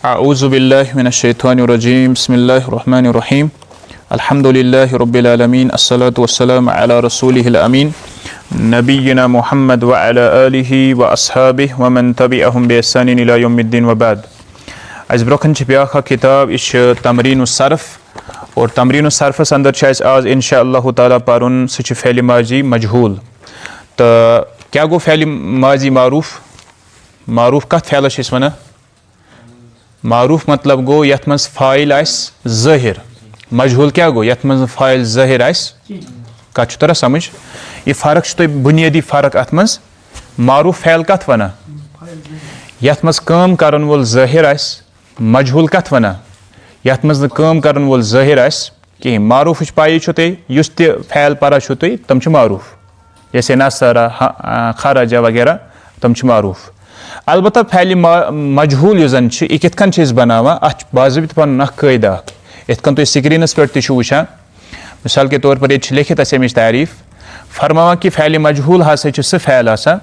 اعوذ باللہ من الشیطان الرجیم بسم اللہ الرحمن الرحیم الحمد للہ رب العالمین الصلاۃ والسلام علی رسولہ الامین نبینا محمد وعلی آلہ واصحابہ ومن تبعہم بإحسان الی یوم الدین وبعد. اس برونٛہہ چھِ بیاکھ اکھ کتاب یہِ چھِ تمرین الصرف اور تمرین الصرفس اندر چھِ اَسہِ آز انشاء اللہ تعالیٰ پرُن سُہ چھُ فعلِ ماضی مجہوٗل. تہٕ کیاہ گوٚو فعلِ ماضی معروٗف؟ معروٗف کتھ فعلس چھِ أسۍ ونان؟ معروٗف مطلب گوٚو یتھ منٛز فٲیِل آسہِ ظٲہِر. مجہوٗل کیاہ گوٚو؟ یتھ منٛز نہٕ فٲیِل ظٲہِر آسہِ. کتھ چھُ تران سمجھ؟ یہِ فرق چھُ تۄہہِ بُنیٲدی فرق اتھ منٛز. معروٗف فعل کتھ ونان؟ یتھ منٛز کٲم کرن وول ظٲہِر آسہِ. مجہوٗل کتھ ونان؟ یتھ منٛز نہٕ کٲم کرن وول ظٲہِر آسہِ کِہینۍ. معروٗفٕچ پایی چھو تۄہہِ یُس تہِ فعل پران چھو تُہۍ تِم چھِ معروٗف. جیسے نصرا خرجا وغیرہ تِم چھِ معروٗف. البتہ فعلِ مجہوٗل یُس زن چھِ یہِ کِتھ کٔنۍ چھِ أسۍ بناوان؟ اتھ چھُ باضٲبطہٕ پنُن اکھ قٲیدٕ اکھ. یِتھ کٔنۍ تُہۍ سکریٖنس پٮ۪ٹھ تہِ چھِو وٕچھان. مثال کے طور پر ییٚتہِ چھِ لیکھِتھ اسہِ امِچ تعریٖف فرماوان کہ فعلِ مجہوٗل ہسا چھُ سُہ فعل آسان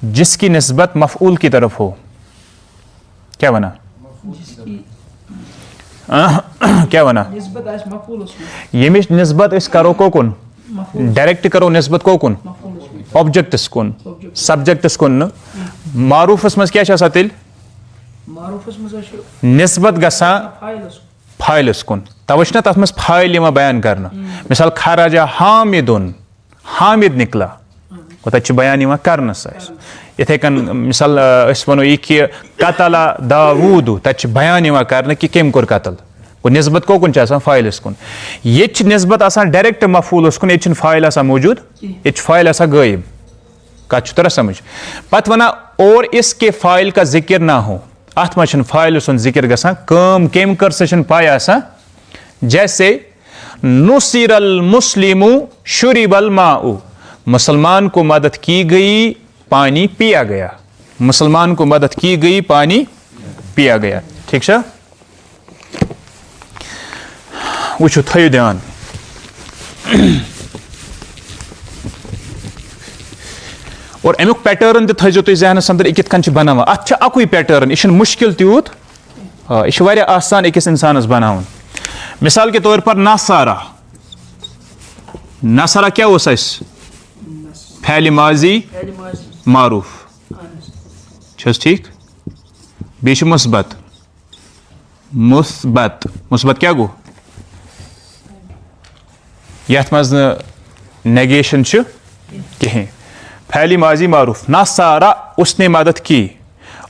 جس کی نسبت مفعول کی طرف ہو. کیا ونان؟ کیا ونان؟ ییٚمِچ نسبت أسۍ کرو کوکُن؟ ڈایریکٹ کرو نسبت کوکُن؟ اوبجیکٹس کُن، سبجیکٹس کُن نہٕ. معروٗفس منٛز کیاہ چھِ آسان تیٚلہِ؟ نسبت گژھان فٲیلس کُن. توے چھُنہ تتھ منٛز فٲیل یِوان بیان کرنہٕ. مثال خرجا حامدُن، حامد نکلا گوٚو تتہِ چھُ بیان یِوان کرنس اسہِ. یِتھے کٔنۍ مثال أسۍ ونو یہِ کہِ قتلا داوٗدُ، تتہِ چھُ بیان یِوان کرنہٕ کہِ کٔمۍ کوٚر قتل. گوٚو نسبت کوکُن چھِ آسان؟ فٲیلس کُن. ییٚتہِ چھِ نسبت آسان ڈایریکٹ مفعوٗلس کُن، ییٚتہِ چھُنہٕ فٲیل آسان موٗجوٗد، ییٚتہِ چھُ فٲیل آسان غٲیب. کتھ چھُ تران سمجھ؟ پتہٕ ونان اور اس کے فاعل کا ذکر نہ ہو. اتھ منٛز چھُنہٕ فٲیلہِ سُنٛد ذکر گژھان، کٲم کٔمۍ کٔر سۄ چھنہٕ پاے آسان. جیسے نصر المسلم شرب الماء، مسلمان کو مدد کی گئی پانی پیا گیا. مسلمان کو مدد کی گئی پانی پیا گیا. ٹھیک چھا؟ وٕچھو تھٲیِو دھیان. اور امیُک پیٹٲرن تہِ تھٲیزیو تُہۍ ذہنس اندر یہِ کِتھ کٔنۍ چھِ بناوان. اتھ چھُ اکُے پیٹٲرن، یہِ چھُنہٕ مُشکِل تیوٗت، یہِ چھُ واریاہ آسان أکِس انسانس بناوُن. مثال کے طور پر نصارا، نصارا کیاہ اوس اسہِ؟ فعلِ ماضی معروٗف. چھِ حظ ٹھیٖک؟ بیٚیہِ چھُ مثبت. مثبت، مثبت کیاہ گوٚو؟ یتھ منٛز نہٕ نیگیشن چھِ کِہینۍ. فعلِ ماضی معروٗف. نصارا اس نے مدد کی.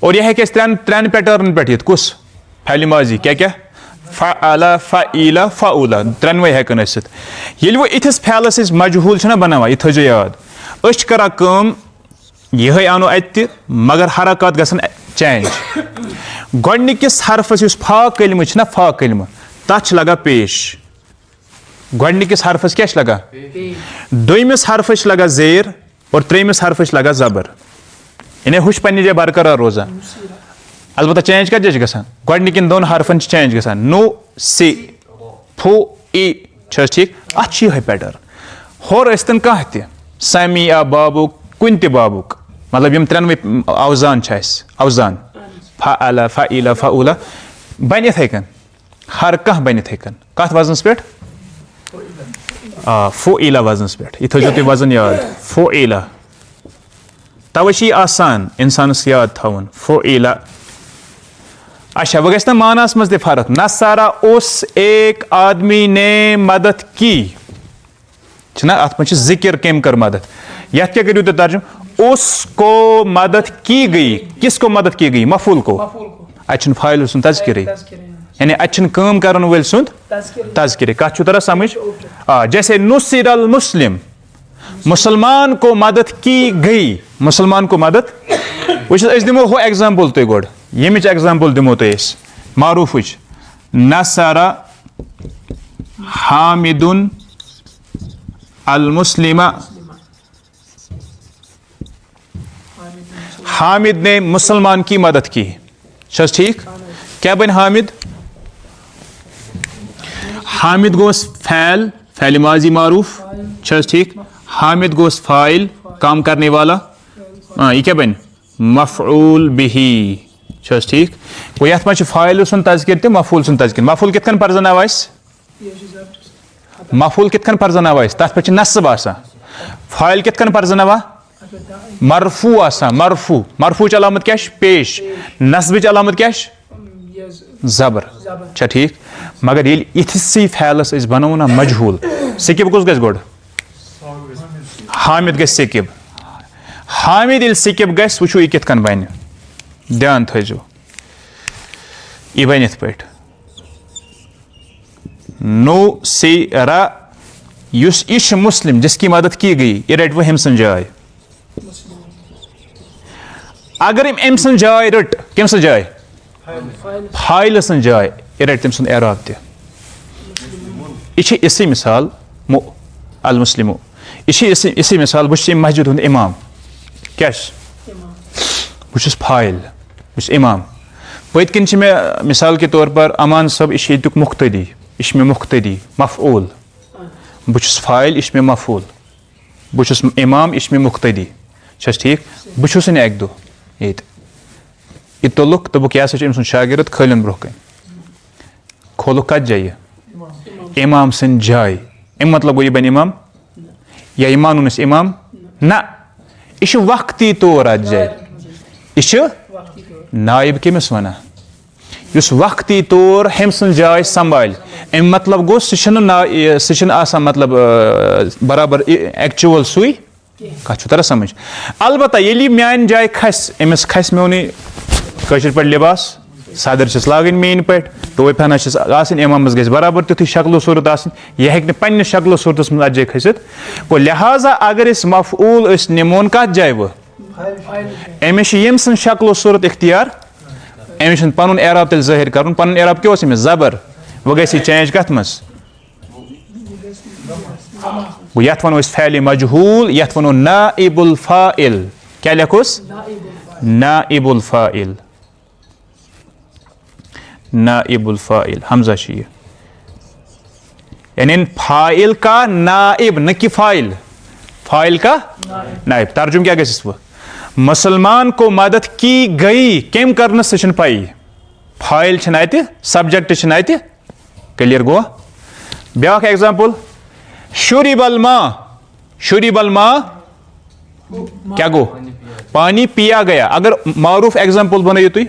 اور یہِ ہیٚکہِ اَسہِ ترٛٮ۪ن پیٹٲرنن پٮ۪ٹھ یِتھ. کُس؟ فعلِ ماضی کیاہ؟ فعل، فعیل، فعولا، ترٛٮ۪نوَے ہیٚکن ٲسِتھ. ییٚلہِ وۄنۍ یِتھِس فعلس أسۍ مجہوٗل چھِنہ بناوان، یہِ تھٲیزیو یاد. أسۍ چھِ کران کٲم یِہے انو اتہِ تہِ مگر حرکات گژھن چینج. گۄڈنِکِس حرفس یُس فا کلمہٕ چھِنہ، فا کلمہٕ، تتھ چھِ لگان پیش. گۄڈنِکِس حرفس کیاہ چھِ لگان؟ دوٚیمِس حرفس چھِ لگان زیر اور ترٛیٚیمِس حرفس چھِ لگان زبر. یعنی ہُہ چھُ پننہِ جایہِ برقرار روزان. البتہ چینج کتھ جایہِ چھِ گژھان؟ گۄڈنِکٮ۪ن دۄن حرفن چھِ چینج گژھان. نو سی فو ای. چھِ حظ ٹھیٖک؟ اتھ چھُ یِہے پیٹٲرن. ہورٕ ٲسۍتن کانٛہہ تہِ، سمیا بابُک، کُنہِ تہِ بابُک، مطلب یِم ترٛٮ۪نوَے اوزان چھِ اسہِ، اوزان فعل، فعیل، فعولا، بنہِ یِتھے کٔنۍ. ہر کانٛہہ بنہِ یِتھے کٔنۍ. کتھ وزنس پٮ۪ٹھ؟ فعیلا وزنس پٮ۪ٹھ. یہِ تھٲیزیو تُہۍ وزن یاد، فعیلا. توے چھِ یہِ آسان انسانس یاد تھاوُن، فعیلا. اچھا وۄنۍ گژھِ نا معناہس منٛز تہِ فرق. نصارا اس ایک آدمی نے مدد کی، چھُنہ اتھ منٛز چھُ ذکر کٔمۍ کٔر مدد. یتھ کیٛاہ کٔرِو تُہۍ ترجمہٕ؟ اس کو مدد کی گئی. کس کو مدد کی گئی؟ مفعول کو. اتہِ چھُنہٕ فٲیل سُنٛد تذکرے، یعنی اتہِ چھُنہٕ کٲم کرن وٲلۍ سُنٛد تذکرے. کتھ چھُ تران سمجھ؟ جیسے نصر المسلم، مسلمان کو مدد کی گئی، مسلمان کو مدد. وٕچھو أسۍ دِمو ہُہ ایگزامپل تۄہہِ گۄڈٕ، ییٚمِچ ایگزامپل دِمو تۄہہِ أسۍ معروٗفٕچ. نصرا حامدُن المسلم، حامد نے مسلمان کی مدد کی. چھِ حظ ٹھیٖک؟ کیاہ بنہِ حامد؟ حامد گوس فعل، فعلِ ماضی معروٗف. چھِ حظ ٹھیٖک؟ حامد گوس فاعل، کام کرنے والا. یہِ کیاہ بنہِ؟ مفعول بِہی. چھس ٹھیک گو یتھ منٛز چھُ فاعل سُنٛد تذکر تہِ مفعوٗل سُنٛد تذکر مفعوٗل کِتھ کٔنۍ پرزناو اَسہِ مفعوٗل کِتھ کٔنۍ پرزناو اَسہِ تتھ پٮ۪ٹھ چھِ نصب آسان فاعل کِتھ کٔنۍ پرزناوان مرفوٗع آسان مرفوٗچ علامت کیٛاہ چھِ پیش نصبٕچ علامت کیٛاہ چھِ زبر چھا ٹھیک مگر ییٚلہِ یِتھسٕے فعلس أسۍ بناوو نا مجہوٗل سِکِب کُس گژھِ گۄڈٕ حامد گژھِ سِکِب حامد ییٚلہِ سِکِب گژھِ وٕچھو یہِ کِتھ کٔنۍ بنہِ دھیان تھٲیزیو یہِ بنہِ یِتھ پٲٹھۍ نو سیرا یُس یہِ چھُ مُسلم جس کی مدد کی گئی یہِ رٹہِ وۄنۍ ہیٚمہِ سٕنٛز جاے اگر أمۍ أمۍ سٕنٛز جاے رٔٹ کٔمۍ سٕنٛز جاے فاعلہِ سٕنٛز جاے یہِ رٹہِ تٔمۍ سُنٛد اعراب تہِ یہِ چھِ اِسٕے مثال المسلمو یہِ چھِ اِسٕے مثال بہٕ چھُس ییٚمہِ مسجد ہُنٛد اِمام کیٛاہ چھُس بہٕ چھُس فاعل بہٕ چھُس اِمام پٔتۍ کِنۍ چھِ مےٚ مِثال کے طور پر امان صٲب یہِ چھِ ییٚتیُک مُختٔدی یہِ چھِ مےٚ مُختٔدی مفعوٗل بہٕ چھُس فاعل یہِ چھِ مےٚ مفعوٗل بہٕ چھُس اِمام یہِ چھِ مےٚ مُختٔدی چھَس ٹھیٖک بہٕ چھُسے نہٕ اَکہِ دۄہ ییٚتہِ یہِ تُلُکھ دوٚپُکھ یہِ ہسا چھُ أمۍ سُنٛد شاگرد کھٲلِن برونٛہہ کَنۍ کھولُکھ کَتھ جایہِ اِمام سٕنٛدِ جایہِ اَمہِ مطلب گوٚو یہِ بنہِ اِمام یا یہِ مانُن أسۍ اِمام نہ یہِ چھُ وقتی طور اَتھ جایہِ یہِ چھُ نایب کٔمِس وَنان یُس وقتی طور ہیٚمہِ سٕنٛز جاے سنبھالہِ اَمہِ مطلب گوٚو سُہ چھُنہٕ آسان مطلب برابر ایکچُوَل سُے کَتھ چھُ تران سمجھ البتہ ییٚلہِ یہِ میانہِ جایہِ کھسہِ أمِس کھسہِ میونُے کٲشِر پٲٹھۍ لِباس صدٕر چھِس لاگٕنۍ میٲنۍ پٲٹھۍ ٹوپہِ ہنا چھِس آسٕنۍ اِمامس گژھِ برابر تیُتھُے شکلو صوٗرت آسٕنۍ یہِ ہیٚکہِ نہٕ پننِس شکلو صوٗرتس منٛز اَتھ جایہِ کھٔسِتھ گوٚو لہٰذا اگر أسۍ مفعوٗل أسۍ نِمون کتھ جایہِ وۄنۍ أمِس چھِ ییٚمہِ سٕنٛز شکلو صوٗرت اختیار أمِس چھُنہٕ پنُن اعراب تیٚلہِ ظٲہِر کرُن پنُن اعراب کیٛاہ اوس أمِس زبر وۄنۍ گژھِ یہِ چینج کتھ منٛز گوٚو یتھ ونو أسۍ فعلِ مجہوٗل یتھ ونو نائب الفاعل کیٛاہ لیکھوس نائب الفاعل نائب الفاعل حمزہ چھُ یہِ یعنی فاعل کا نائب نہ کہ فاعل فاعل کا نائب ترجم کیٛاہ گژھٮ۪س وۄنۍ مسلمان کو مدد کی گئی کٔمۍ کرنس سُہ چھُنہٕ پَیی فاعل چھِنہٕ اَتہِ سبجکٹ چھِنہٕ اَتہِ کٕلیر گوٚوا بیٛاکھ ایگزامپل شُرِب الماء شُرِب الماء کیٛاہ گوٚو پانی پیا گیا اگر معروٗف ایگزامپل بنٲیِو تُہۍ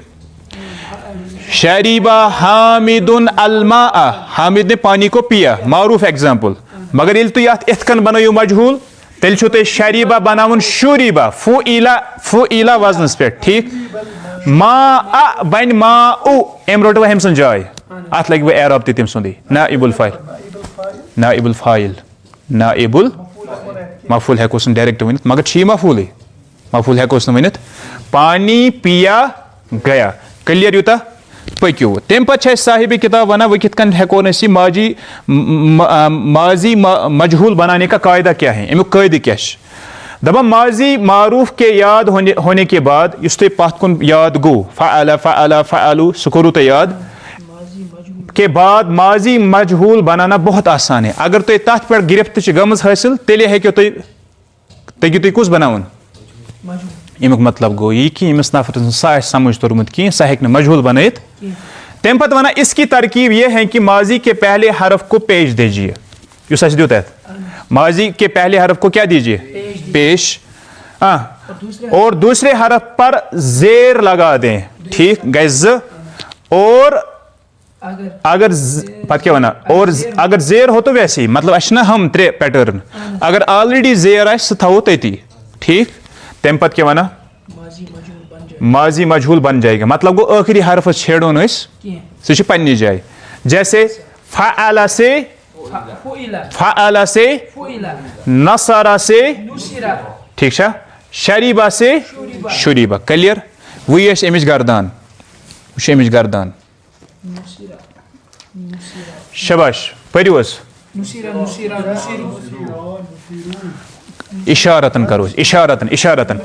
شریبا حامد الماء حامد نے پانی کو پیا معروٗف ایگزامپل مگر ییٚلہِ تُہۍ اَتھ یِتھ کٔنۍ بنٲیِو مجہوٗل تیٚلہِ چھُو تۄہہِ شریبا بناوُن شوٗریبا فُعیلا وزنس پٮ۪ٹھ ٹھیٖک ما بنہِ ما أمۍ روٚٹ وۄنۍ ہیٚمہِ سٕنٛز جاے اَتھ لگہِ وۄنۍ اعراب تہِ تٔمۍ سُنٛدٕے نائب الفاعل نائب الفاعل نائب مفعوٗل ہٮ۪کوس نہٕ ڈایریکٹ ؤنِتھ مگر چھِ یہِ مفعوٗلٕے مفعوٗل ہٮ۪کوس نہٕ ؤنِتھ پانی پیا گیا کٕلیر یوٗتاہ پٔکِو تَمہِ پتہٕ چھِ اَسہِ صاحبِ کِتاب وَنان وۄنۍ کِتھ کٔنۍ ہٮ۪کون أسۍ یہِ ماضی مجہوٗل بنانے کا قاعدہ کیٛاہ ہے اَمیُک قٲیدٕ کیٛاہ چھُ دپان ماضی معروٗف کے یاد ہونے کے بعد یُس تۄہہِ پتھ کُن یاد گوٚو فعلو سُہ کوٚروٕ تۄہہِ یاد کے بعد ماضی مجہوٗل بنانا بہت آسان ہے اگر تۄہہِ تتھ پٮ۪ٹھ گرفت چھِ گٔمٕژ حٲصِل تیٚلے ہیٚکِو تُہۍ کُس بناوُن اَمیُک مطلب گوٚو یہِ کہِ ییٚمِس نفرَس سُہ آسہِ سمجھ توٚرمُت کینٛہہ سُہ ہیٚکہِ نہٕ مجہوٗل بنٲیِتھ تَمہِ پتہٕ ونان اس کی ترکیب یہ ہے کہ ماضی کے پہلے حرف کو پیش دیجیے یُس اَسہِ دیُت اَتھ ماضی کے پہلے حرف کو کیٛاہ دیجیے پیش اور دوسرے حرف پر زیر لگا دیں ٹھیک گژھِ زٕ اور اگر پتہٕ کیٛاہ ونان اور اگر زیر ہو تو ویسے ہی مطلب اَسہِ چھِنہ ہم ترٛےٚ پیٹٲرن اگر آلریڈی زیر آسہِ سُہ تھاوو تٔتی ٹھیٖک تَمہِ پتہٕ کیٛاہ ونان ماضی مجہوٗل بن جائے گا مطلب گوٚو ٲخری حرفس چھیڑون أسۍ سُہ چھُ پننہِ جایہِ جیسے فعل سے نصر سے ٹھیٖک چھا شریبا سے شُریبا کلیر وٕے ٲسۍ اَمِچ گردان وٕچھ اَمِچ گردان شباش پٔرِو حظ اِشارتن کرو أسۍ اِشارتن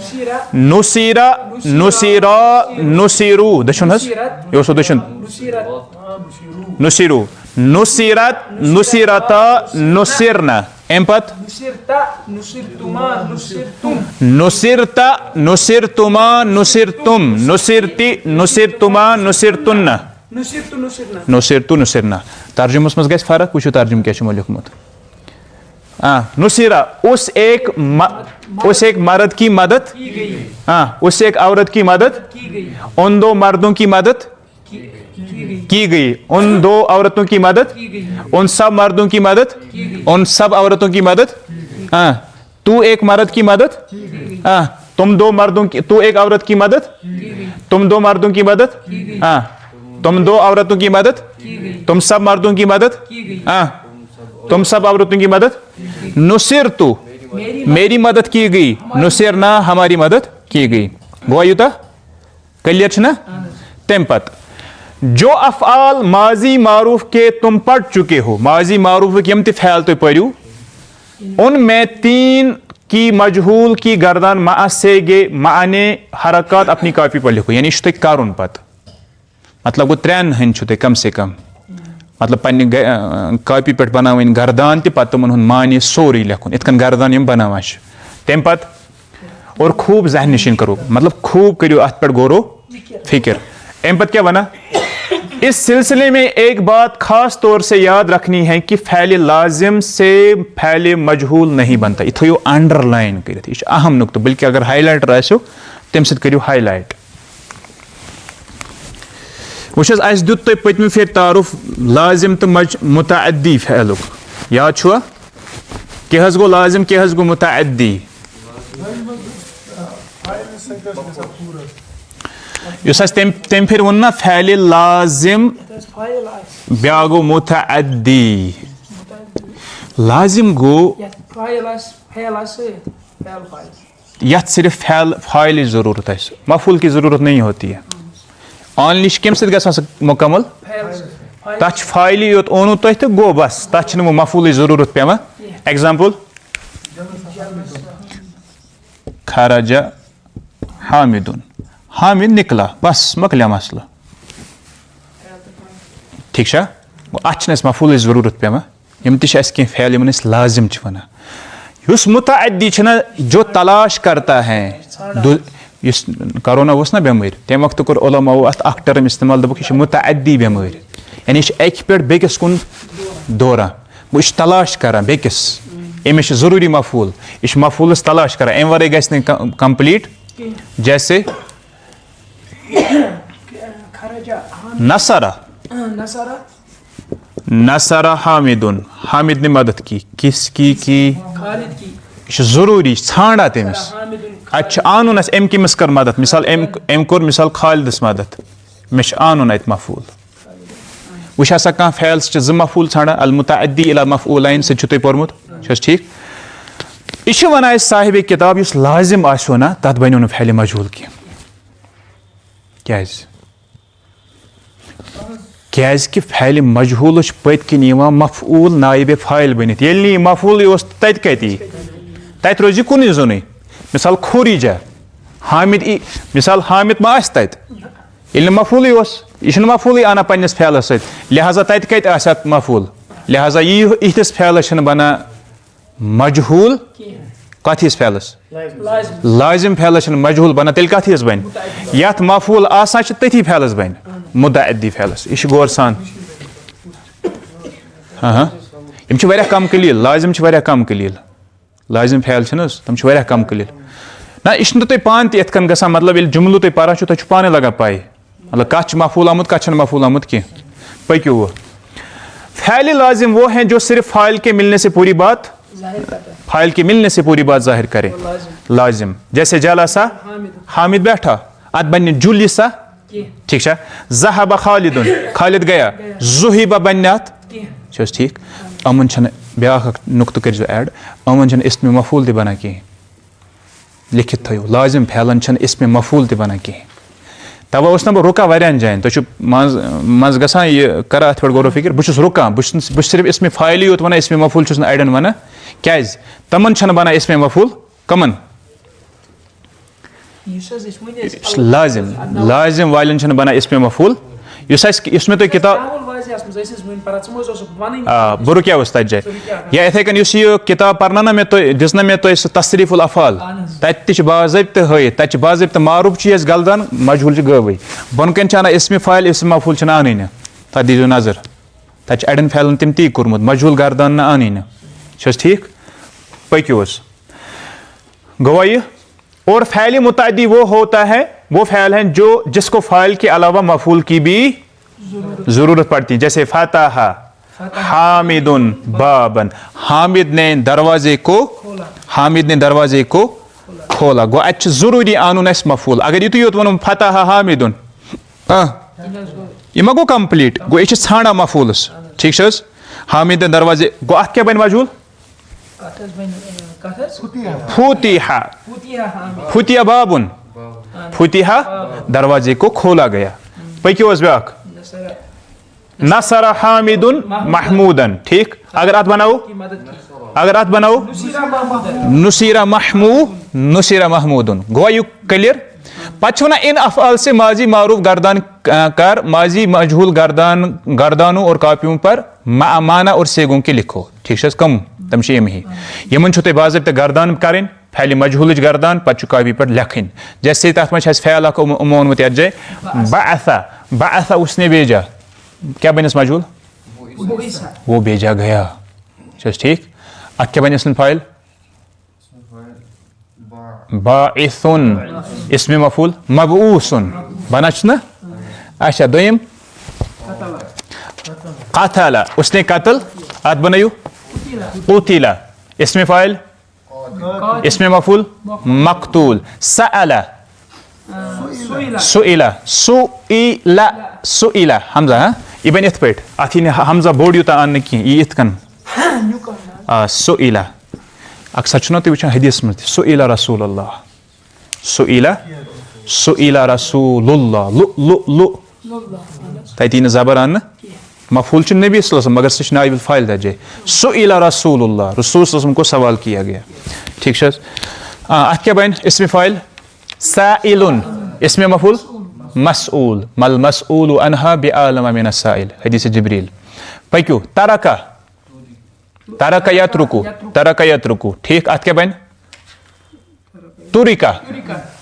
نُصیرا نُصیروٗ دٔچھُن حظ یہِ اوسوٕ دٔچھُن نُصیروٗ نُصیرت نُصیرتا نُصرنا ام پت نصرتا نصرتما نصرتم نصرتی نصرتما نصرتن نصرتو نصرنا ترجمس مز گژھِ فرق وٕچھو ترجمہ کیٛاہ چھُ یِمو لیوٚکھمُت نصیرہ اس ایک مرد کی مدد اس ایک عورت کی مدد ان دو مردوں کی مدد کی گئی ان دو عورتوں کی مدد ان سب مردوں کی مدد ان سب عورتوں کی مدد تو ایک مرد کی مدد تم دو مردوں کی تو ایک عورت کی مدد تم دو مردوں کی مدد تم دو عورتوں کی مدد تم سب مردوں کی مدد تم سب عورتوں کی مدد نصرتو میری مدد کی گئی نصرنا ہماری مدد کی گئی گویا یوتا کلیئر چھنا تم پت جو افعال ماضی معروف کے تم پڑھ چکے ہو ماضی معروف یم تہ فعل تھی پڑھو ان میں 3 کی مجہول کی گردان مع سے گے معنی حرکات اپنی کاپی پر لکھو یعنی یہ کرن پت مطلب گو 3 ہن چھو کم سے کم مطلب پنہ کاپی پہ بناوین گردان تہ پتہ تمن ہند معنی سوری لکھن ات کن گردان یم بناوان تم پت اور خوب ذہن نشین کرو مطلب خوب کرو ات پہ غور و فکر ام پت کیا بنا اس سلسلے میں ایک بات خاص طور سے یاد رکھنی ہے کہ فعل لازم سے فعل مجہول نہیں بنتا یہ تھو انڈر لائن کرت یہ اہم نقطہ بلکہ اگر ہائی لائٹر آسو تم سۭتۍ کٔرِو ہائی لائٹ وچھس اس دیت تہ پتمہ پھر تعارف لازم تو متعدی فعلک یاد چھوا کہ حظ گو لازم کہ حظ گو متعدی اس تم پھر ون نا فعل لازم بیا گو متعدی لازم گو یت صرف فاعل ضرورت ہے مفعول کی ضرورت نہیں ہوتی ہے آنلی کم سی گا مکمل تک فاعلی یوت اونو تھی تو گو بس تک مفعول ضرورت پیوان ایگزامپل خرج حامد حامد نکلا بس مکلیا مسئلہ ٹھیک چھا ات مفعول ضرورت پیوان یم تہ کی فعل یمن لازم ونان اس متعدی چھنا جو تلاش کرتا ہے اس کرونا نا بیمار تمہ وقت کور علماء ات اخ ٹرم استعمال دپک یہ متعدی بیمار یعنی یہ اک پہ بیکس کن دوران وہ تلاش کران بیکس امس ضروری مفعول یہ مفعولس تلاش کران ام ورے گژھِ نہٕ کمپلیٹ جیسے نصرہ نصرہ حامدن حامد نے مدد کی کس کی یہ ضروری ژھانڈا تمس اتہ آنن اس ام کمس کر مدد مثال ام کور مثال خالدس مدد مے آنن ات مفعول وچ ہسا کانٛہہ فعل ز مفعول ژھانڈان المتعدی الی مفعولین سہ تہ پورمت چھس ٹھیک یہ ونان صاحب کتاب اس لازم آسو نا تت بنو نہ فعل مجہول کیاز کہ فعل مجہول پت کن مفعول نائب فاعل بنت یل نی مفعول تت کتی تت روزی کن زون مثال خورجا حامد مثال حامد ما آس تت یل مفعول یہ مفعول انا پنس فعلس ست لہذا تت کت آسات مفعول لہذا یہتس فعلس بنا مجہول کت ہس فعلس لازم فعلس مجہول بنا تیل کت ہس بن یت مفعول آسان تتھی فعلس بن متعدی فعلس یہ غور سان یم کم قلیل لازم کم قلیل لازم فعل تم کم قلیل نا یہ تھی پان تہ ات کن گا مطلب جملہ تھی پاران تھی پانے لگان پائی مطلب کت مفعول آمت کت مفعول آمت کی پکو وہ فعل لازم وہ ہیں جو صرف فاعل کے ملنے سے پوری بات فاعل کے ملنے سے پوری بات ظاہر کرے لازم جیسے جلسا حامد بیٹھا ات بن جلسا ٹھیک ہے ذهب خالد خالد گیا ذهب بنات چھس ٹھیک امن چھن بیاکھ نقطہ کرزو ایڈ امن چھن اسم مفعول تہ بنا کی لکھت تھو لازم فعلن چھن اسم مفعول تہ بنا کی توا اس نا رکا واریاں جائن تو مز گژھان یہ کرا ات پہ غور و فکر بہ رکا بہ صرف اسم فاعل یوت ونان اسم مفعول چھس اڑین ونان کیاز تمن چھن بنا اسم مفعول کمن لازم والن چھن بنا اسم مفعول یُس مےٚ تۄہہِ کِتاب بہٕ رُکیوُس تَتہِ جایہِ یا یِتھَے کٔنۍ یُس یہِ کِتاب پَرنا نا مےٚ تۄہہِ دِژ نا مےٚ تۄہہِ سُہ تصریٖف الافعال تَتہِ تہِ چھِ باضٲبطہٕ ہٲیِتھ تَتہِ چھِ باضٲبطہٕ معروٗف چھِ اَسہِ غلطان مجہوٗل چھِ غٲبٕے بۄنہٕ کَنۍ چھِ اَنان اِسمِ فاعل اِسم مفعوٗل چھِنہٕ اَنٕنۍ تَتھ دیٖزیو نظر تَتہِ چھِ اَڑٮ۪ن پھیلَن تِم تی کوٚرمُت مجہوٗل گردان نہٕ اَنٕنۍ نہٕ چھِ حظ ٹھیٖک پٔکِو حظ گوٚوا یہِ اور فعلِ متعدی وہ ہوتا ہے وہ فعل ہیں جو جس کو فاعل کے علاوہ مفعول کی بھی ضرورت پڑتی ہے جیسے فتح حامد بابن حامد نے دروازے کو کھولا گوٚو اَتہِ چھُ ضروٗری اَنُن اَسہِ مفعول اگر یُتُے یوت وَنو فتح حامدُن یہِ ما گوٚو کمپلیٖٹ گوٚو أسۍ چھِ ژھانڈان مفعوٗلس ٹھیٖک چھِ حظ حامد نے دروازے گوٚو اَتھ کیٛاہ بنہِ مجہوٗل فتح بابن فتح دروازے کو کھولا گیا پٔکِو حظ بیٛاکھ نصر حامدن محموٗدن ٹھیٖک اگر اتھ بناوو نصیرہ محموٗدن گوٚوا یہِ کٔلیر پتہٕ چھِ ونان ان افعال سے ماضی معروف گردان کر ماضی مجہوٗل گردانوں اور کاپیوں پر معنی اور سیگوں کے لکھو ٹھیٖک چھِ حظ کم تِم چھِ یِم ہی یِمن چھُو تۄہہِ باضٲبطہٕ گردان کرٕنۍ فعلِ مجہوٗلٕچ گردان پتہٕ چھُ کاپی پٮ۪ٹھ لیکھٕنۍ جیسے تتھ منٛز چھِ اَسہِ فعل اکھ ووٚنمُت یتھ جایہِ بعث اس نے بھیجا کیٛاہ بنیٚس مجہوٗل وہ بھیجا گیا چھِ حظ ٹھیٖک اتھ کیٛاہ بنیٚس فاعل باعثن اسمِ مفعوٗل مبعوثن بنان چھُس نا اچھا دوٚیِم قتل اس نے قتل اتھ بنٲیِو قتل اسمِ فاعل اسمِ مفعوٗل مقتوٗل سأل سُئِلَ حمزہ یہِ بنہِ یِتھ پٲٹھۍ اتھ یی نہٕ حمزہ بوٚڑ یوٗتاہ اَننہٕ کینٛہہ یہِ یِتھ کٔنۍ سُئِلَ اکثر چھُو نا تُہۍ وٕچھان حدیٖثس منٛز تہِ سُئِلَ رسوٗل اللہ سُئِلَ رسوٗل اللہ تَتہِ یی نہٕ زبر اَننہٕ مفعوٗل چھُ نبی صلی اللہ علیہ وسلم مگر سُہ چھُ نائب الفاعل تَتھ جایہِ سُئِلَ رسوٗل اللہ رسول صلی اللہ علیہ وسلم کو سوال کیا گیا ٹھیٖک چھِ حظ اتھ کیٛاہ بنہِ اسمِ فاعل سائلٌ اسمِ مفعوٗل مسؤول مل مسؤول عنہا بعلم من السائل حدیث جبریل پٔکِو ترک یترکو ٹھیٖک اتھ کیٛاہ بنہِ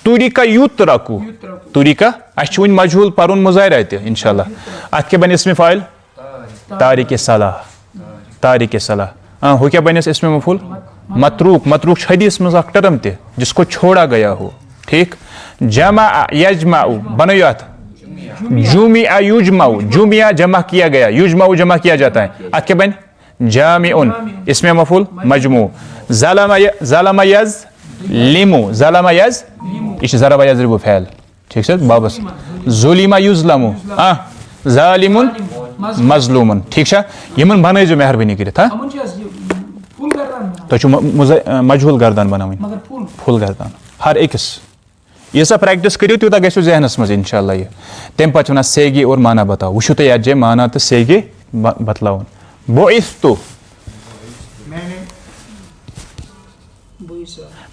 تُرِکا یُترکو تُرِکا اَسہِ چھُ وُنہِ مجہوٗل پرُن مُظاہرہ تہِ انشاء اللہ اتھ کیٛاہ بنہِ اسمِ فاعل تارِکِ صلاح ہُہ کیٛاہ بنیٚس اسمِ مفعوٗل متروک چھُ حدیثس منٛز اکھ ٹرم تہِ جس کو چھوڑا گیا ہو ٹھیٖک جمع یجمع بنٲیِو اتھ جُمِع یُجمع جُمِع جمع کیا گیا یُجمع جمع کیا جاتا ہے اتھ کیٛاہ بنہِ جامعن اسمِ مفعوٗل مجموع ظلم یظلمُ یہِ چھُ ضرب یضرب فعل ٹھیٖک چھِ حظ بابس ظُلِمَ یُظلمُ ظالمٌ مظلوٗمٌ ٹھیٖک چھا یِمن بنٲیزیو مہربٲنی کٔرِتھ تۄہہِ چھُو مجہوٗل گردان بناوٕنۍ فُل گردان ہر أکِس ییٖژاہ پریکٹِس کٔرِو تیوٗتاہ گژھِوٕ ذہنس منٛز انشاء اللہ یہِ تمہِ پتہٕ چھِ ونان سیگے اور مانا بتاو وٕچھِو تُہۍ یتھ جایہِ مانا تہٕ سیگے بتلاوُن بوعثتُ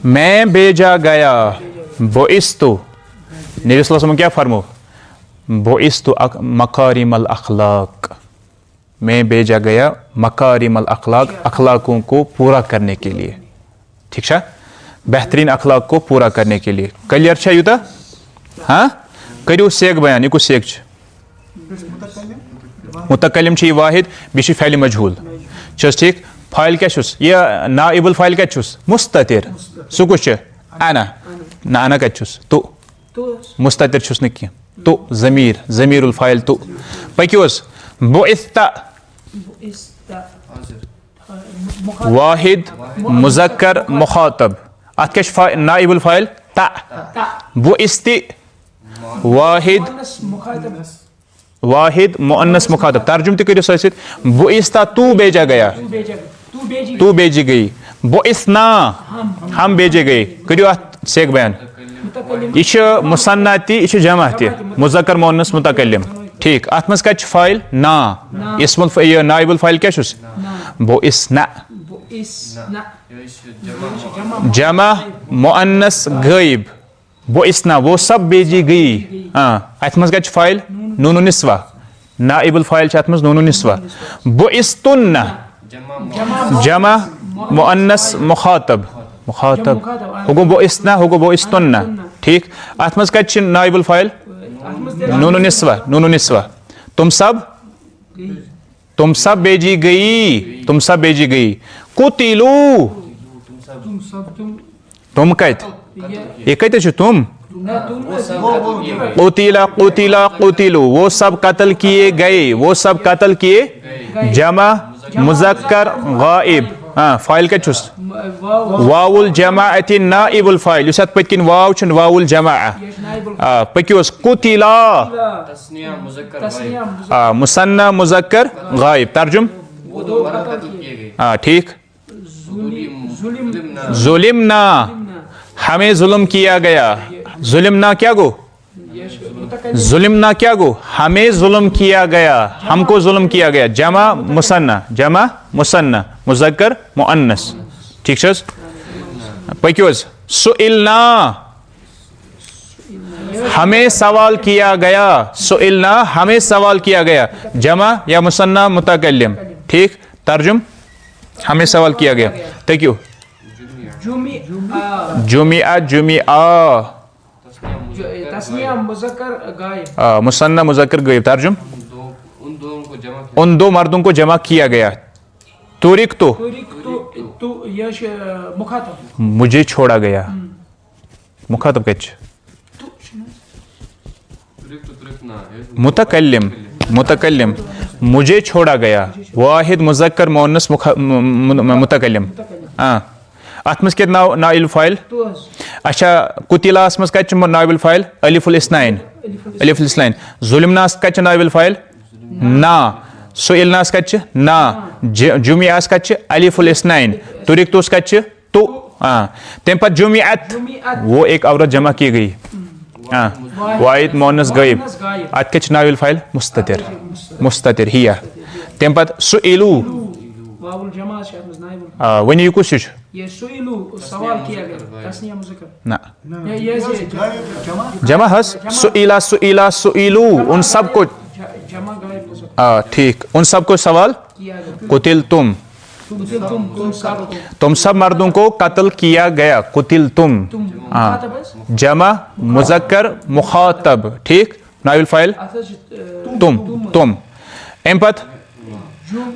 میں بھیجا گیا بعثتُ نبی صلی اللہ علیہ وسلم کیا فرمو بعثتُ مکارم الاخلاق میں بھیجا گیا مکارم الاخلاق اخلاقوں کو پورا کرنے کے لیے ٹھیک چھا بہترین اخلاق کو پورا کرنے کے لیے کلیئر چھا یوٗتاہ ہاں کٔرِو سیگ بیان یہِ کُس سیگ چھِ متکلم چھِ یہِ واحد بیٚیہِ چھِ فعلِ مجہوٗل چھِ حظ ٹھیٖک فاعل کیٛاہ چھُس یہِ نائب الفاعل کتہِ چھُس مستتر سُہ کُس چھُ انا نہ انا کتہِ چھُس تُہ مستتر چھُس نہٕ کینٛہہ تُہ ضمیٖر الفاعل تُہ پٔکِو حظ بعثت واحد مذکر مخاطب اتھ کیٛاہ چھُ نائب الفاعل تہ بعثتِ واحد مؤنث مخاطب ترجم تہِ کٔرِو سۭتۍ سۭتۍ بعثت تو بھیجا گیا تو بھیجی گئی بعثنا ہم بھیجے گئے کٔرِو اتھ سیگ بیان یہِ چھُ مُثنا تہِ یہِ چھُ جمع تہِ مُذکر مؤنث متکلم ٹھیٖک اتھ منٛز کتہِ چھُ فاعل نا اسم یہِ نائب الفاعل کیٛاہ چھُس بعثنا جمع مؤنث غائب بعثنا وہ سب بھیجی گئی اتھ منٛز کتہِ چھُ فاعل نون النسوہ نائب الفاعل چھِ اَتھ منٛز نون النسوہ بُعِثتُنَّ جمع مؤنث مخاطب ہُہ گوٚو بُعِثنَہ ہُہ گوٚو بُعِثتُنَّ ٹھیٖک اَتھ منٛز کَتہِ چھِ نائب الفاعل نون النسوہ تم سب بھیجی گئی قُتِلوٗ تم کَتہِ یہ کَتہِ چھُ تم قُتِلوٗ وہ سب قتل کیے جمع مذکر غائب فاعل کَتہِ چھُس واو الجماعة نائب الفاعل یُس اَتھ پٔتۍ کِنۍ واو چھُ واو الجماعہ پٔکِو حظ قُتِلا مُثنّى مذکر غائب ترجم ٹھیک ظلمنا ہمیں ظلم کیا گیا ظلمنا کیا گو ہمیں ظلم کیا گیا ہم کو ظلم کیا گیا جمع مثنى مذکر مؤنث ٹھیک چھِ حظ پٔکِو حظ سُئلنا ہمیں سوال کیا گیا جمع یا مثنى متکلم ٹھیک ترجم ہمیں سوال کیا گیا پٔکِو جُمِعَ مثنى مذکر غائب ترجم ان دو مردوں کو جمع کیا گیا تُرِکتُ مجھے چھوڑا گیا مخاطب کَتہِ چھُ متکلم مجھے چھوڑا گیا واحد مذکر مؤنث متکلم اتھ منٛز کتہِ نائب الفاعل اچھا قُتِلاہس منٛز کتہِ چھُ نائب الفاعل الف الاثنین ظلمناہس کتہِ چھُ نائب الفاعل نا سُئلناہس کتہِ چھِ نا جُمِعَس کتہِ چھِ الف الاثنین تُرِکتُس کتہِ چھِ تو تمہِ پتہٕ جُمِعَت وہ ایک عورت جمع کی گئی واحد مؤنث غائب اتھ کیٛاہ چھُ نائب الفاعل مستتر ہِیا تمہِ پتہٕ سُئلوٗ ؤنِو یہِ کُس چھُ نہ جمع حظ سُئلوٗ ان سب کو ٹھیک ان سب کو سوال قتل تم سب مردوں کو قتل کیا گیا قتل تم جمع مذکر مخاطب ٹھیک نائب الفاعل تم امہِ پتہٕ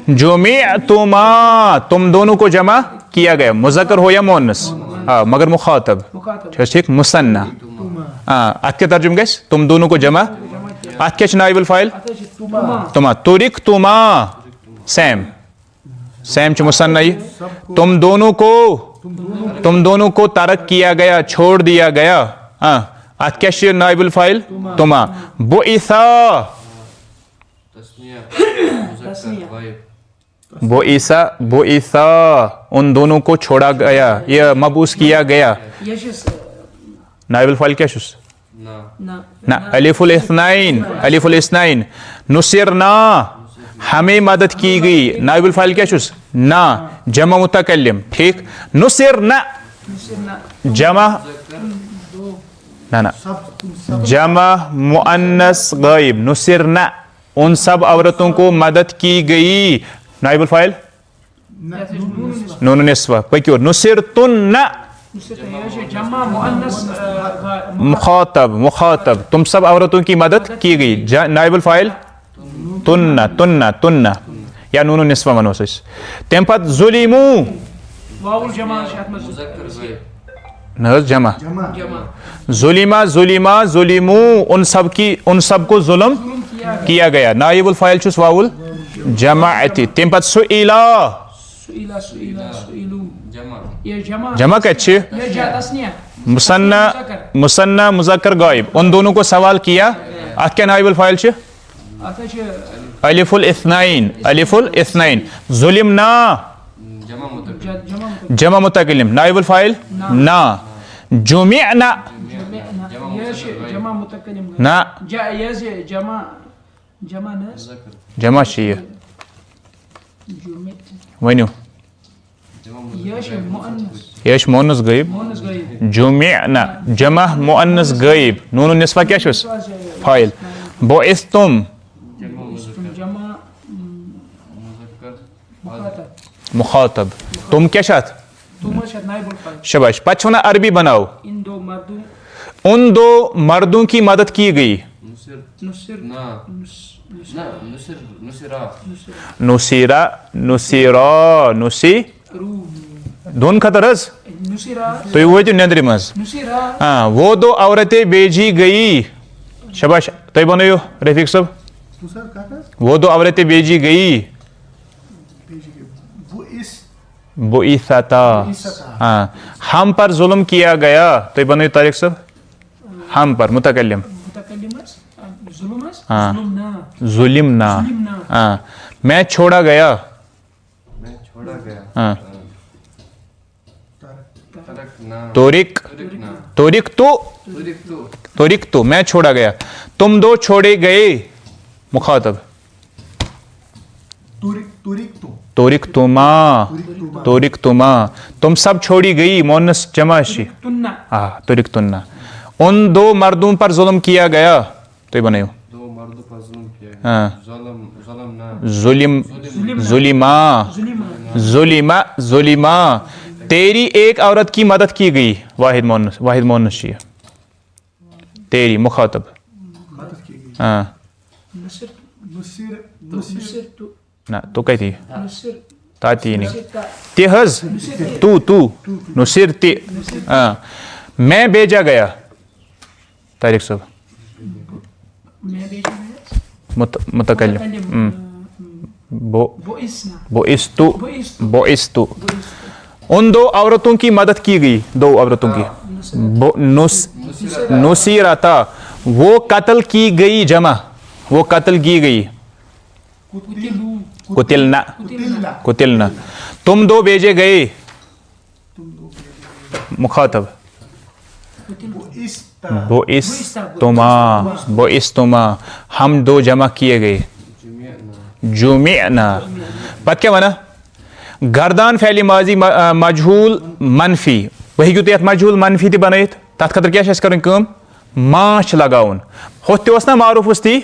جُمِعتُما تم دونوں کو جمع کیا گیا مذکر ہو یا مؤنث مگر مخاطب ٹھیک مثنى اتھ کیا ترجم گژھِ تم دونوں کو جمع اتھ کیا چھُ نائب الفاعل تما تُرِکتُما سیم چھُ مثنى تم دونوں کو ترک کیا گیا چھوڑ دیا گیا اتھ کیا چھُ نائب الفاعل تما بُعِثَ ان دونوں کو چھوڑا گیا یا مبعوث کیا گیا نائب الفاعل کیا چھُس نہ الف الاثنین نُصِرنا ہمیں مدد کی گئی نائب الفاعل کیا چھُس نا جمع متکلم ٹھیک نُصِرنا جمع جمع مؤنث غائب نُصِرنا ان سب عورتوں کو مدد کی گئی نائب الفاعل نون النسوہ پٔکِو نُصِرتُنَّ مخاطب تم سب عورتوں کی مدد کی گئی نائب الفاعل تُنَّ یا نون النسوہ ونوس أسۍ تمہِ پتہٕ ظُلِموٗ نہ حظ جمع ظُلِموٗ ان سب کو ظلم کیا گیا نائب الفاعل چھُس واو الجماعة تمہِ پتہٕ سُئِلا جمع کتہِ چھِ مثنى مذکر غائب ان دونوں کو سوال کیا اتھ کیا نائب الفاعل چھِ الف الاثنین ظلمنا جمع متکلم نائب الفاعل نا جُمِعنا نا جمع چھِ یہِ ؤنِو یہ چھُ مؤنث غائب جُمِعنا جمع مؤنث غائب نون النسوہ کیا چھُس فاعل بُعِثتُم مخاطب. تم کیا شات شباش. پتہ چھِ وَنان عربی بناؤ. ان دو مردوں کی مدد کی گئی. نصیرہ نصیرا نصی دون خطر حظ تُہۍ وٲتِو نیٚنٛدرِ منٛز. وہ دو عورتیں بھیجی گئی. شباش. تُہۍ بنٲیِو رفیق صٲب. وہ دو عورتیں بھیجی گئی. بعثتا. ہاں. ہم پر ظلم کیا گیا. تُہۍ بنٲیِو طارق صٲب. ہم پر متکلم. ہاں. ظلمنا. ہاں. میں چھوڑا گیا. ہاں. تورک تورک تو تورک تو میں چھوڑا گیا. تم دو چھوڑے گئے. مخاطب. تورک تما تورک تما. تم سب چھوڑی گئی. مونس جمع شی. ہاں. تورک تننا. ان دو مردوں پر ظلم کیا گیا. تو بناؤ. ہاں. ظلم ظلما ظلما ظلما. تیری ایک عورت کی مدد کی گئی. واحد مونس شی. تیری مخاطب. ہاں. نہ تو کہتی تاتی نہیں تی حظ تو نصیر تی. ہاں. میں بھیجا گیا. طارق صاحب. متکلم. بعثتو بعثتو. ان دو عورتوں کی مدد کی گئی. دو عورتوں کی. نصیرتا. وہ قتل کی گئی. جمع. وہ قتل کی گئی. قتلنا قتلنا. تم دو بھیجے گئے. مخاطب. بعثتما بعثتما. ہم دو جمع کیے گئے. جمعنا. پتہ کیا ونا گردان فعلی ماضی مجہول منفی. وہی کیوں تیت مجہول منفی تھی بنائیت. تات خطر کیا چھس کرن کام ما چھ لگاون. ہوت تہِ اوس نا معروف اس تی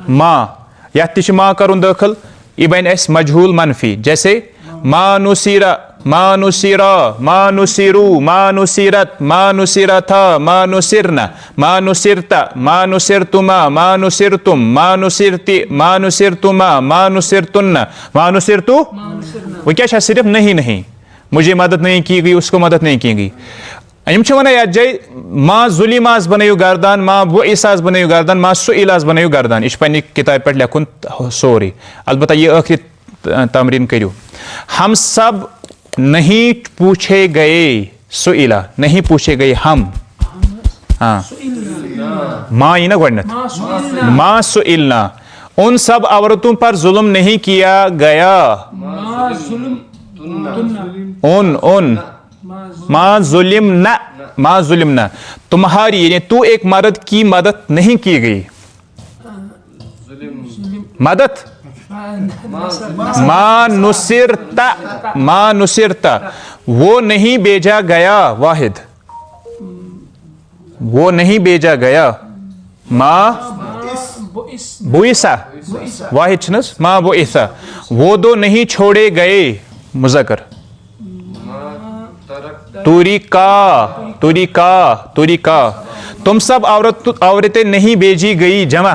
ما. یت تہِ چھ ما کرن داخل. یہ بن اس مجہول منفی. جیسے ما نصیرہ ما نصیرا ما نصیرو ما نصیرت ما نصیرتھا ما نصرنا ما نصرتا ما نصرتما ما نصرتم ما نصرتی ما نصرتما ما نصرتن ما نصرتو. وہ کیا ہے صرف نہیں مجھے مدد نہیں کی گئی. اس کو مدد نہیں کی گئی. یم چھ ونان یتھ جائے ما ظلم آس بنٲیِو گردان. ما بعث آس بنٲیِو گردان. ما سئل آس بنٲیِو گردان. یہ پننہِ کتابہِ پٮ۪ٹھ لیکھُن سورُے. البتہ یہ ٲخری تمرین کٔرِو. ہم سب نہیں پوچھے گئے. سئلا نہیں پوچھے گئے ہم. ہاں. ما یہ نا گۄڈنیٚتھ ما سئلنا. ان سب عورتوں پر ظلم نہیں کیا گیا. ان ما ظلمنا ما ظلمنا. تمہاری یعنی تو ایک مرد کی مدد نہیں کی گئی. مدد. ما نصرتا ما نصرتا. وہ نہیں بھیجا گیا. واحد. وہ نہیں بھیجا گیا. ما بعثا. واحد چھنس ما بعثا. وہ دو نہیں چھوڑے گئے. مذکر. توریکا توریکا توریکا. تم سب عورتیں نہیں بھیجی گئی. جمع.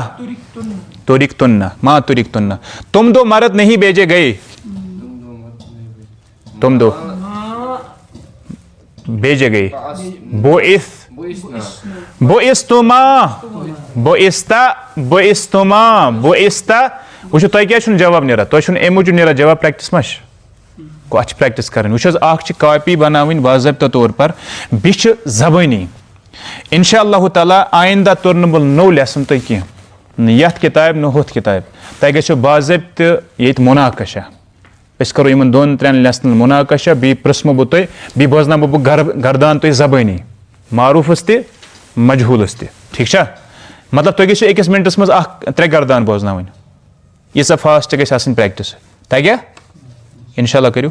توریک تننا ما توریک تننا. تم دو مرد نہیں بھیجے گئے. تم دو بھیجے گئے. بعث بعثتما بعثتا بعثتما بعثتا. وچھو تۄہہِ کیٛازِ چھُنہٕ جواب نیران. تۄہہِ چھُنہٕ اَمہِ موٗجوٗب نیران جواب. پریکٹس ما چھِ. اَتھ چھِ پریکٹس کرٕنۍ. وٕچھ حظ اکھ چھِ کاپی بناوٕنۍ باضٲبطہ طور پر. بیٚیہِ چھِ زبٲنی. انشاء اللہ تعالیٰ آیندہ توٚر نہٕ بہٕ نوٚو لیسن تۄہہِ کینٛہہ. نہ یتھ کتابہِ نہ ہُتھ کتابہِ. تۄہہِ گژھیو باضٲبطہٕ ییٚتہِ مُناقشہ. أسۍ کرو یِمن دۄن ترٛٮ۪ن لیسنن مُناقشہ. بیٚیہِ پرژھمو بہٕ تۄہہِ. بیٚیہِ بوزناوٕ بہٕ گردان تۄہہِ زبٲنی. معروٗفس تہِ مجہوٗلس تہِ. ٹھیٖک چھا. مطلب تۄہہِ گژھیو أکِس منٹس منٛز اکھ 3 گردان بوزناوٕنۍ. ییٖژاہ فاسٹ گژھِ آسٕنۍ پریکٹس. تگیٛا. انشاء اللہ کٔرِو.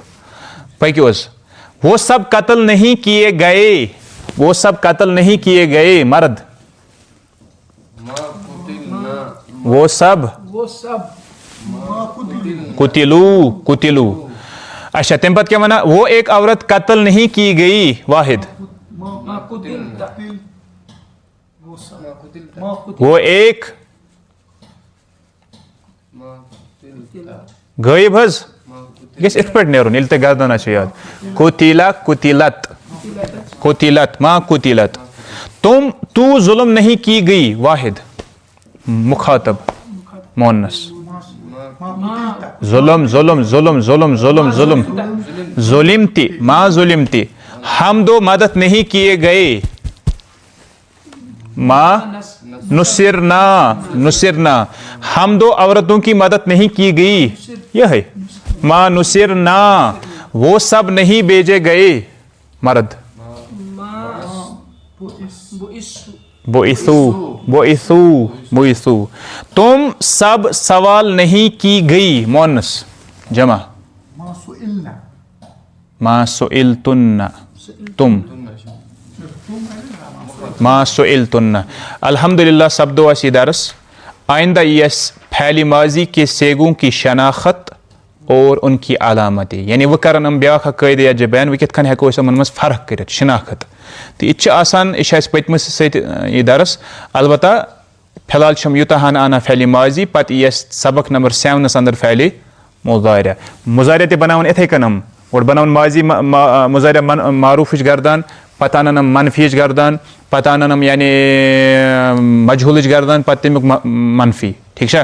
پٔکِو حظ. وہ سب قتل نہیں کیے گئے. وہ سب قتل نہیں کیے گئے. مرد. وہ سب قتلو قتلو. اچھا تم پت کیا ونا وہ ایک عورت قتل نہیں کی گئی واحد, وہ ایک غائب حظ گژھِ اتھ پٲٹھۍ نیرُن ییٚلہِ تۄہہِ گردن آسہِ یاد. قتیلا قتلت قتلت ما قتلت. تو ظلم نہیں کی گئی واحد مخاطب مونس. ظلم ظلم ظلم ظلم ظلم ظلم ظلمتی ما ظلمتی. ہم دو مدد نہیں کیے گئے ما نصرنا نصرنا. ہم دو عورتوں کی مدد نہیں کی گئی یہ ہے ما نصرنا. وہ سب نہیں بھیجے گئے مرد. بعثو بعثو بعثو. تم سب سوال نہیں کی گئی مونس جمع ما سئلتن تم ما سئلتن. الحمدللہ سب دو اسی درس. آئندہ یس فعل ماضی کے سیگوں کی شناخت اور ان کی علامتیں یعنی وہ کرن ہم بیاکھ قاعدہ یا جبین وہ کت کن ہیکو اس من مز فرق کرت شناخت تو یہ آسان یہ پتمس ست یہ درس. البتہ فی الحال ہم یوتہ ہن انا فعل ماضی پتہ یس سبق نمبر 7 اندر فعل مضارع. مضارع تہ بناون اتھے کن ہم گۄڈٕ بناون ماضی مضارع معروفٕچ گردان پتہ انن منفیچ گردان پتہ انن یعنی مجہولٕچ گردان پتہ تمیُک منفی ٹھیک چھا.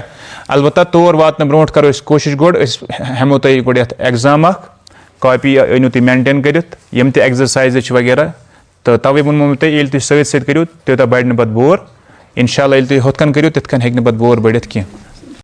البتہ تور واتنہٕ برونٛٹھ کرو أسۍ کوٗشش گۄڈٕ أسۍ ہٮ۪مو تۄہہِ گۄڈٕ یتھ ایگزام اکھ کاپی أنِو تُہۍ مینٹین کٔرِتھ یِم تہِ ایگزرسایزٕ چھِ وغیرہ تہٕ تَوَے ووٚنمو مےٚ تۄہہِ ییٚلہِ تُہۍ سۭتۍ سۭتۍ کٔرِو تیوٗتاہ بڑِ نہٕ پتہٕ بور. انشاء اللہ ییٚلہِ تُہۍ ہُتھ کٔنۍ کٔرِو تِتھ کٔنۍ ہیٚکہِ نہٕ پتہٕ بور بٔڑِتھ کینٛہہ.